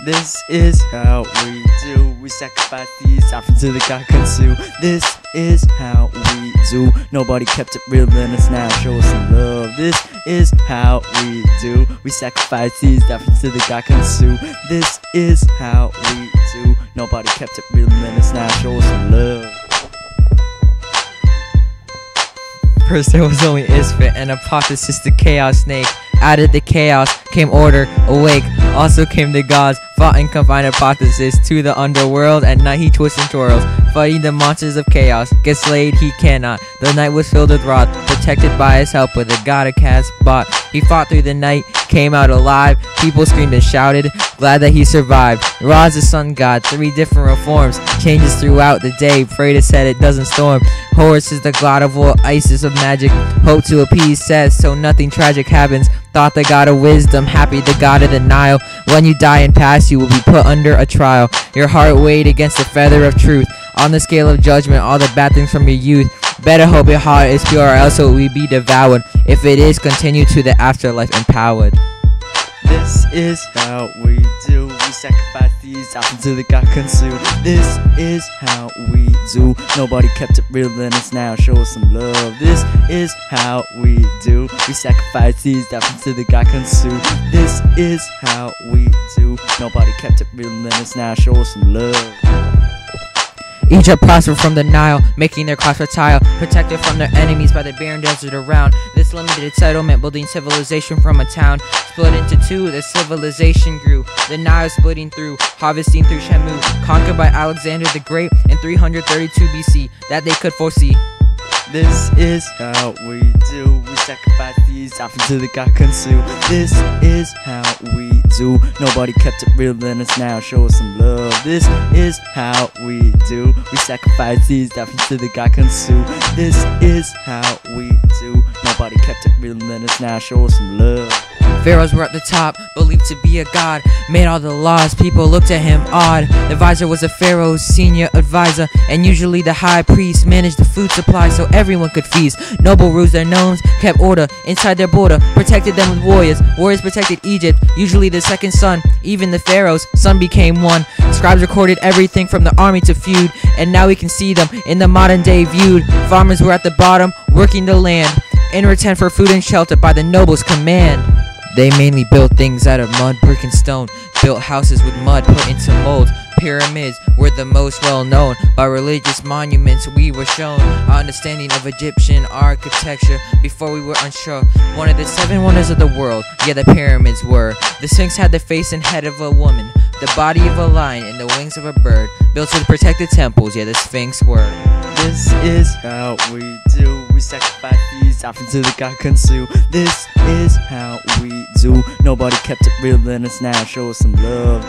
This is how we do. We sacrifice these often to the God consume. This is how we do. Nobody kept it real in us now. Show us some love. This is how we do. We sacrifice these often to the God consume. This is how we do. Nobody kept it real in us now. Show us some love. First there was only Isfit, and Apotheosis the chaos snake. Out of the chaos came order, awake. Also came the gods, fought and confined Apotheosis to the underworld. At night he twists and twirls, fighting the monsters of chaos. Gets slayed he cannot. The night was filled with wrath, protected by his helper, the god of Casbah. He fought through the night, came out alive. People screamed and shouted, glad that he survived. Ra is the sun god, 3 different reforms. Changes throughout the day, pray to set it doesn't storm. Horus is the god of war, Isis of magic. Hope to appease Seth so nothing tragic happens. Thought the god of wisdom, happy the god of the Nile. When you die and pass, you will be put under a trial. Your heart weighed against the feather of truth. On the scale of judgment, all the bad things from your youth. Better hope your heart is pure, or else it will be devoured. If it is, continue to the afterlife empowered. This is how we do. We sacrifice these often to the God consume. This is how we do. Nobody kept it real in us now. Show us some love. This is how we do. We sacrifice these often to the God consume. This is how we do. Nobody kept it real in us now. Show us some love. Egypt prospered from the Nile, making their crops fertile, protected from their enemies by the barren desert around. This limited settlement, building civilization from a town. Split into 2, the civilization grew. The Nile splitting through, harvesting through Shamu, conquered by Alexander the Great in 332 BC, that they could foresee. This is how we do. We sacrifice these often to the God consume. This is how we do. Nobody kept it real in us now. Show us some love. This is how we do. We sacrifice these often to the God consume. This is how we do. Nobody kept it real in us now. Show us some love. Pharaohs were at the top, believed to be a god, made all the laws, people looked at him odd. The advisor was a pharaoh's senior advisor, and usually the high priest managed the food supply so everyone could feast. Noble rules their gnomes, kept order inside their border, protected them with warriors. Warriors protected Egypt, usually the second son. Even the pharaoh's son became one. Scribes recorded everything from the army to feud, and now we can see them in the modern day viewed. Farmers were at the bottom, working the land, in return for food and shelter by the nobles' command. They mainly built things out of mud, brick and stone, built houses with mud put into molds. Pyramids were the most well known. By religious monuments we were shown our understanding of Egyptian architecture before we were unsure. One of the 7 wonders of the world, yeah, the pyramids were. The Sphinx had the face and head of a woman, the body of a lion and the wings of a bird, built with protected temples, yeah, the Sphinx were. This is how we do. We sacrifice these often to the God consume. This is how we do. Nobody kept it real in us now. Show us some love.